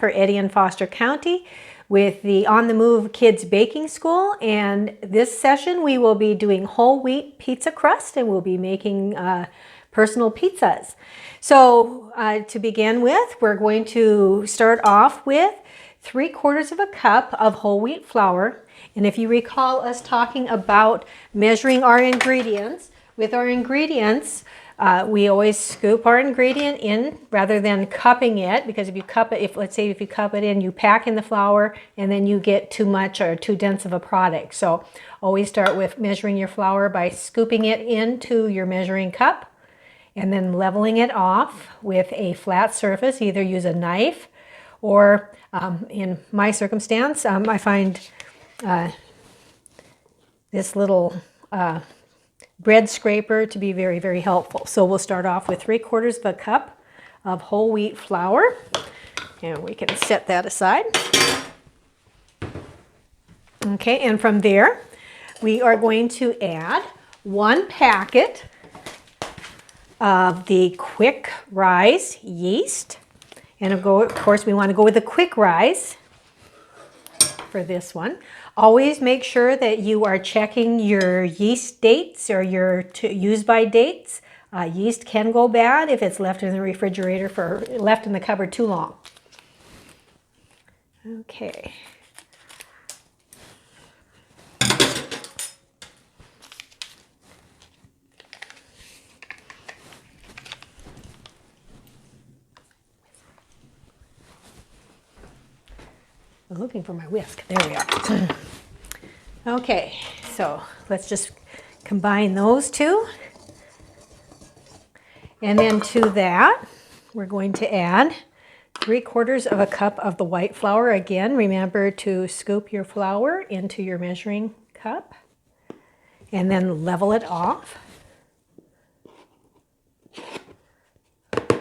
for Eddy and Foster County with the On the Move Kids Baking School. And this session we will be doing whole wheat pizza crust, and we'll be making personal pizzas. So to begin with, we're going to start off with 3/4 of a cup of whole wheat flour. And if you recall us talking about measuring our ingredients, with our ingredients, we always scoop our ingredient in rather than cupping it, because if you cup it, let's say if you cup it in, you pack in the flour and then you get too much or too dense of a product. So always start with measuring your flour by scooping it into your measuring cup and then leveling it off with a flat surface. Either use a knife or in my circumstance, I find this little bread scraper to be very, very helpful. So we'll start off with 3/4 of a cup of whole wheat flour, and we can set that aside. Okay, and from there, we are going to add 1 packet of the quick rise yeast. And of course, we want to go with the quick rise for this one. Always make sure that you are checking your yeast dates or your use by dates. Yeast can go bad if it's left in the refrigerator left in the cupboard too long. Okay. I'm looking for my whisk. There we are. Okay, so let's just combine those two. And then to that, we're going to add 3/4 of a cup of the white flour. Again, remember to scoop your flour into your measuring cup and then level it off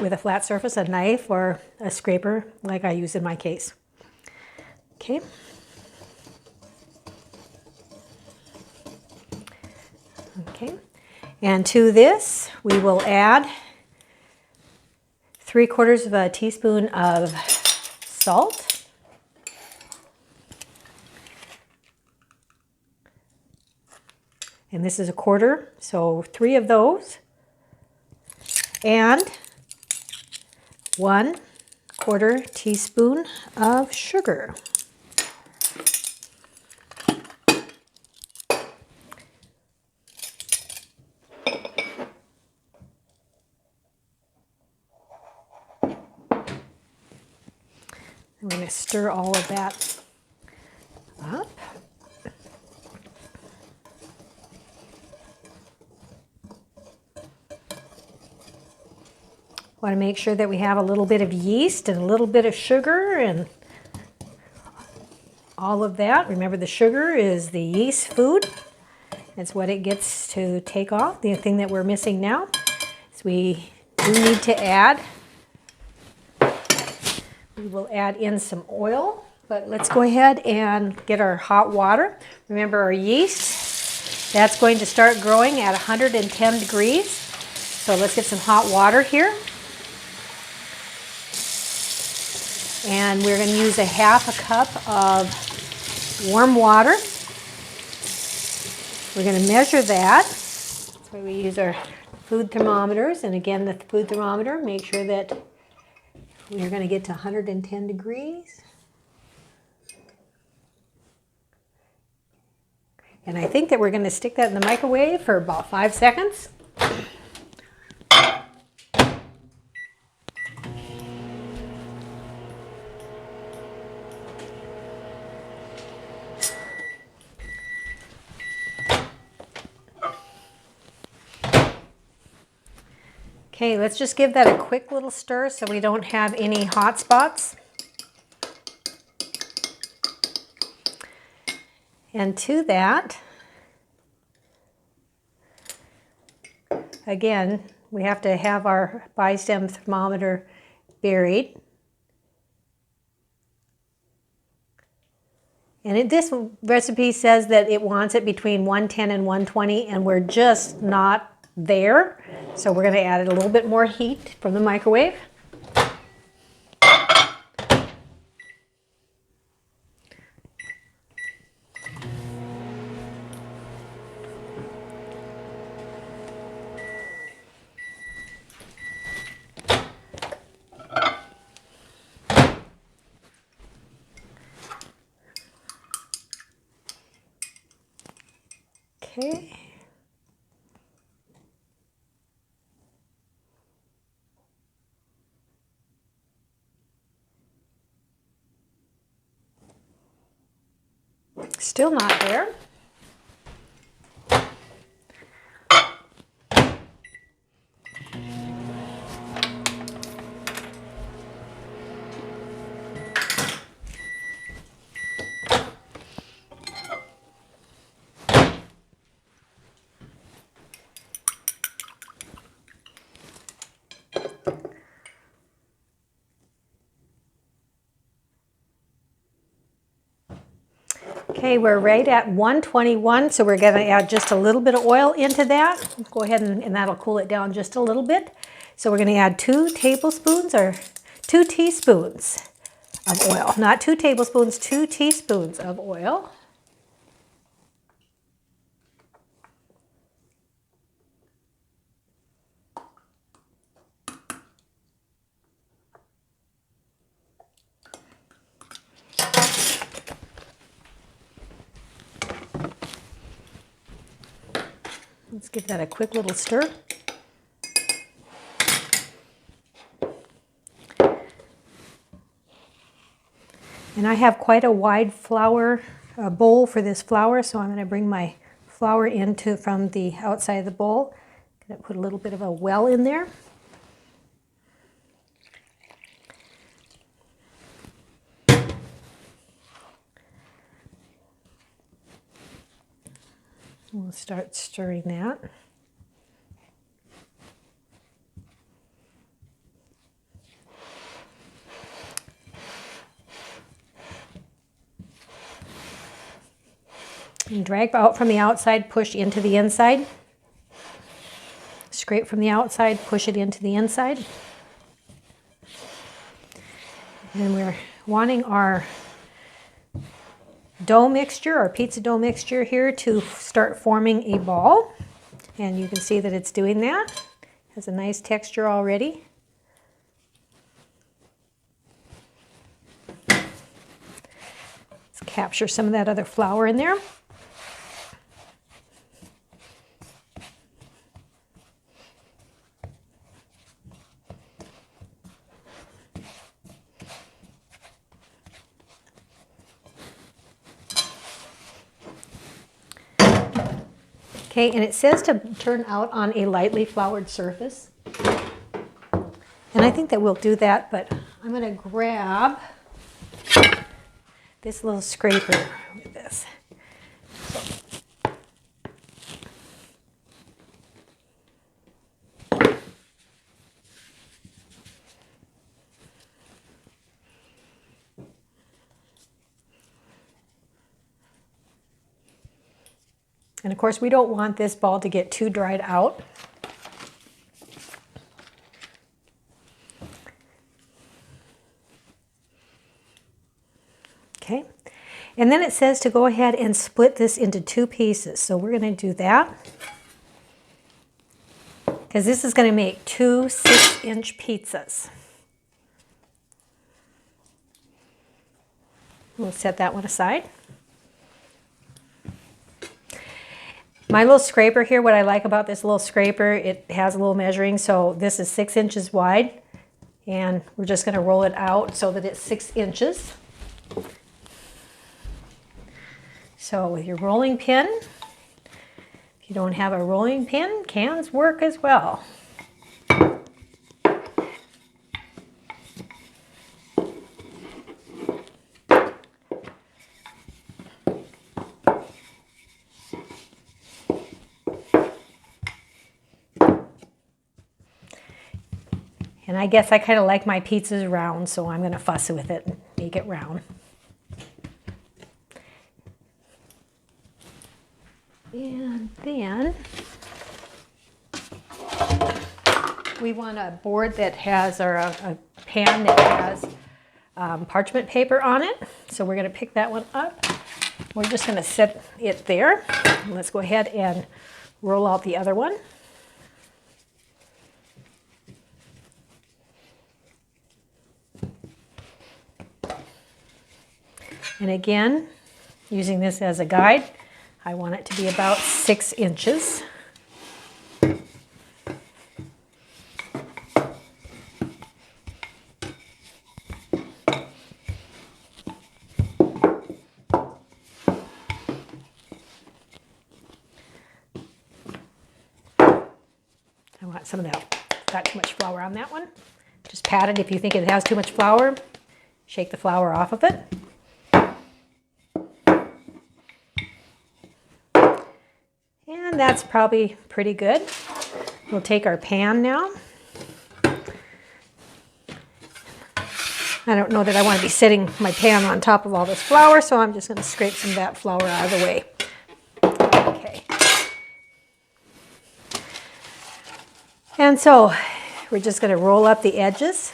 with a flat surface, a knife or a scraper like I use in my case. Okay. Okay. And to this, we will add 3/4 of a teaspoon of salt. And this is 1/4, so 3 of those. And 1/4 teaspoon of sugar. I'm going to stir all of that up. Want to make sure that we have a little bit of yeast and a little bit of sugar and all of that. Remember, the sugar is the yeast food. It's what it gets to take off. The thing that we're missing now is we do need to add. We will add in some oil, but let's go ahead and get our hot water. Remember, our yeast, that's going to start growing at 110 degrees. So let's get some hot water here. And we're going to use a 1/2 cup of warm water. We're going to measure that. That's why we use our food thermometers. And again, the food thermometer, make sure that we're going to get to 110 degrees. And I think that we're going to stick that in the microwave for about 5 seconds. Okay, let's just give that a quick little stir so we don't have any hot spots. And to that, again, we have to have our bi-stem thermometer buried. And this recipe says that it wants it between 110 and 120, and we're just not there. So we're going to add a little bit more heat from the microwave. And we're going to use a 1/2 cup of warm water. And we're going to measure that. So let's get some hot water. Remember, our yeast, that's going to start growing at 110 degrees. So let's get some hot water here. And 1/4 teaspoon of salt. And this is 1/4 teaspoon of Okay. Still not there. Okay, we're right at 121, so we're going to add just a little bit of oil into that. Go ahead and that'll cool it down just a little bit. So we're going to add 2 tablespoons or 2 teaspoons of oil. Not 2 tablespoons, 2 teaspoons of oil. Let's give that a quick little stir. And I have quite a wide flour bowl for this flour, so I'm going to bring my flour into from the outside of the bowl. I'm going to put a little bit of a well in there. We'll start stirring that. And drag out from the outside, push into the inside. Scrape from the outside, push it into the inside. And we're wanting our dough mixture, our pizza dough mixture here, to start forming a ball. And you can see that it's doing that. It has a nice texture already. Let's capture some of that other flour in there. Okay, and it says to turn out on a lightly floured surface. And I think that we'll do that, but I'm going to grab this little scraper with this. And of course, we don't want this ball to get too dried out. Okay, and then it says to go ahead and split this into 2 pieces. So we're going to do that, because this is going to make 2 6-inch pizzas. We'll set that one aside. My little scraper here, what I like about this little scraper, it has a little measuring, so this is 6 inches wide, and we're just going to roll it out so that it's 6 inches. So with your rolling pin, if you don't have a rolling pin, cans work as well. And I guess I kind of like my pizzas round, so I'm going to fuss with it and make it round. And then we want a board that has, or a pan that has parchment paper on it. So we're going to pick that one up. We're just going to set it there. And let's go ahead and roll out the other one. And again, using this as a guide, I want it to be about 6 inches. I want some of that. Got too much flour on that one. Just pat it if you think it has too much flour. Shake the flour off of it. And that's probably pretty good. We'll take our pan now. I don't know that I want to be setting my pan on top of all this flour, so I'm just going to scrape some of that flour out of the way. Okay. And so we're just going to roll up the edges.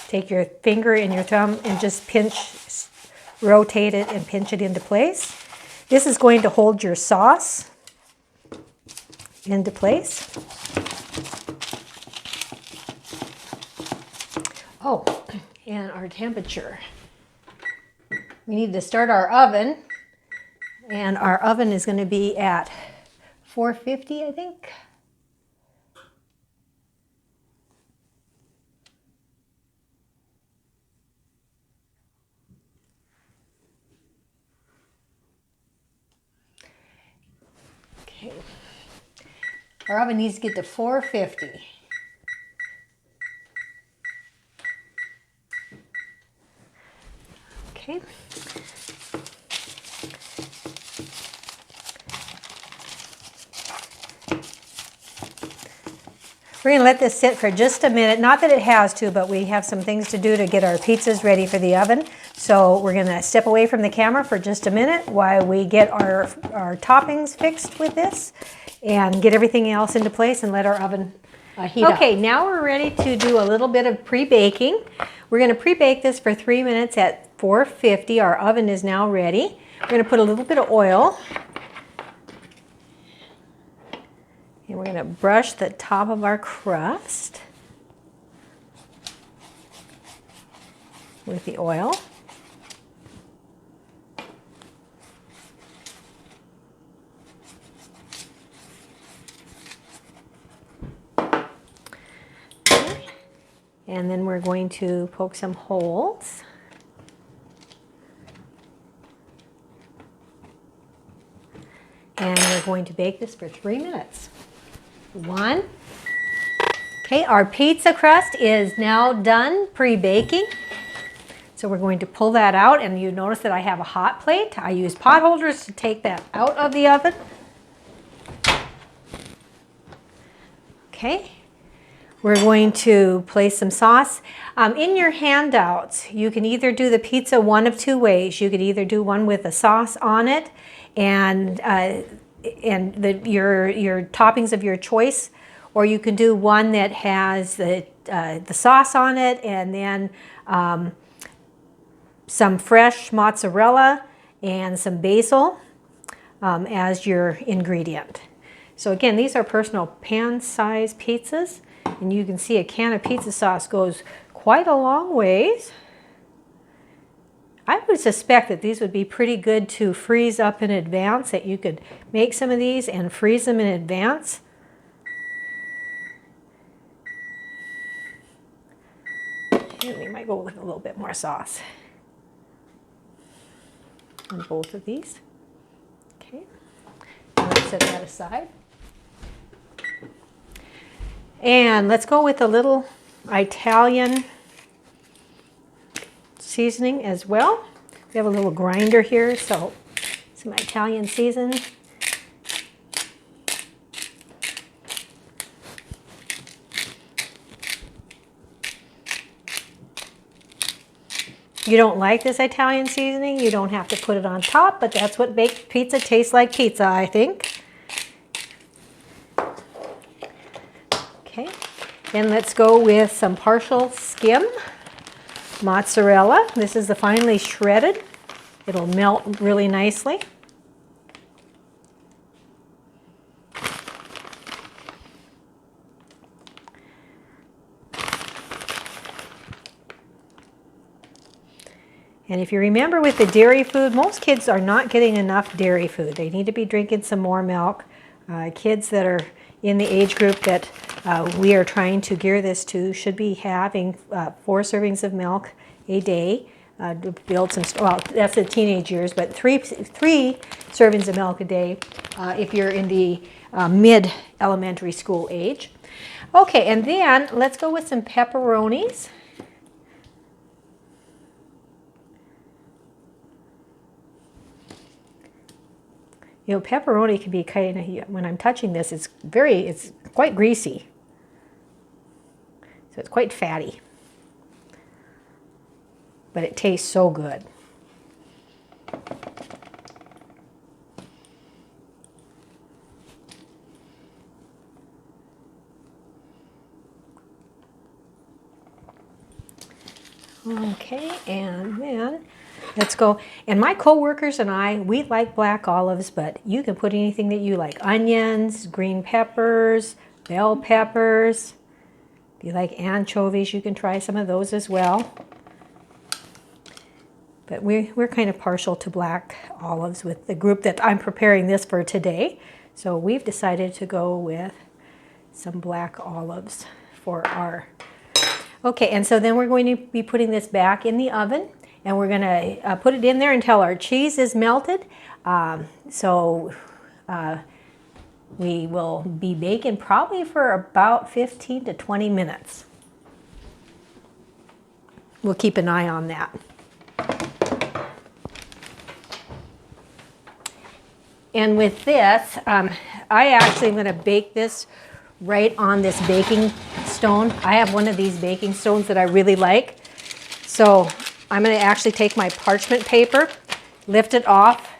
Take your finger and your thumb and just pinch, rotate it and pinch it into place. This is going to hold your sauce into place. Oh, and our temperature. We need to start our oven, and our oven is going to be at 450, I think. Okay. Our oven needs to get to 450. Okay. We're going to let this sit for just a minute. Not that it has to, but we have some things to do to get our pizzas ready for the oven. So we're going to step away from the camera for just a minute while we get our toppings fixed with this and get everything else into place and let our oven heat up. Okay, now we're ready to do a little bit of pre-baking. We're going to pre-bake this for 3 minutes at 450. Our oven is now ready. We're going to put a little bit of oil. And we're going to brush the top of our crust with the oil. Okay. And then we're going to poke some holes. And we're going to bake this for 3 minutes. 1. Okay, our pizza crust is now done pre-baking. So we're going to pull that out, and you notice that I have a hot plate. I use pot holders to take that out of the oven. Okay, we're going to place some sauce. In your handouts, you can either do the pizza one of 2 ways. You could either do one with a sauce on it and your toppings of your choice, or you can do one that has the sauce on it and then some fresh mozzarella and some basil as your ingredient. So again, these are personal pan-sized pizzas, and you can see a can of pizza sauce goes quite a long ways. I would suspect that these would be pretty good to freeze up in advance, that you could make some of these and freeze them in advance. And we might go with a little bit more sauce on both of these. Okay, let's set that aside. And let's go with a little Italian seasoning as well. We have a little grinder here, so some Italian seasoning. If you don't like this Italian seasoning, you don't have to put it on top, but that's what baked pizza tastes like pizza, I think. Okay, and let's go with some partial skim mozzarella. This is the finely shredded. It'll melt really nicely. And if you remember with the dairy food, most kids are not getting enough dairy food. They need to be drinking some more milk. Kids that are in the age group that we are trying to gear this to should be having 4 servings of milk a day to build some, well, that's the teenage years, but three servings of milk a day if you're in the mid-elementary school age. Okay, and then let's go with some pepperonis. You know, pepperoni can be kind of, when I'm touching this, it's quite greasy. So it's quite fatty. But it tastes so good. Okay, and then let's go. And my coworkers and I, we like black olives, but you can put anything that you like. Onions, green peppers, bell peppers. If you like anchovies, you can try some of those as well. But we're kind of partial to black olives with the group that I'm preparing this for today. So we've decided to go with some black olives for our... Okay, and so then we're going to be putting this back in the oven, and we're going to put it in there until our cheese is melted. We will be baking probably for about 15 to 20 minutes. We'll keep an eye on that. And with this, I actually am going to bake this right on this baking stone. I have one of these baking stones that I really like. So I'm going to actually take my parchment paper, lift it off,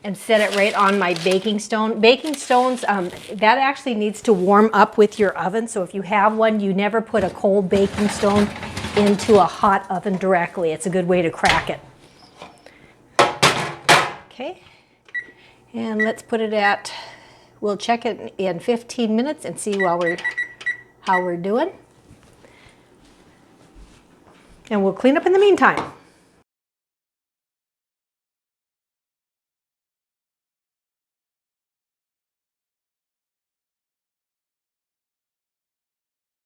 and set it right on my baking stone. Baking stones, that actually needs to warm up with your oven. So if you have one, you never put a cold baking stone into a hot oven directly. It's a good way to crack it. Okay, and let's put it at, we'll check it in 15 minutes and see how we're doing. And we'll clean up in the meantime.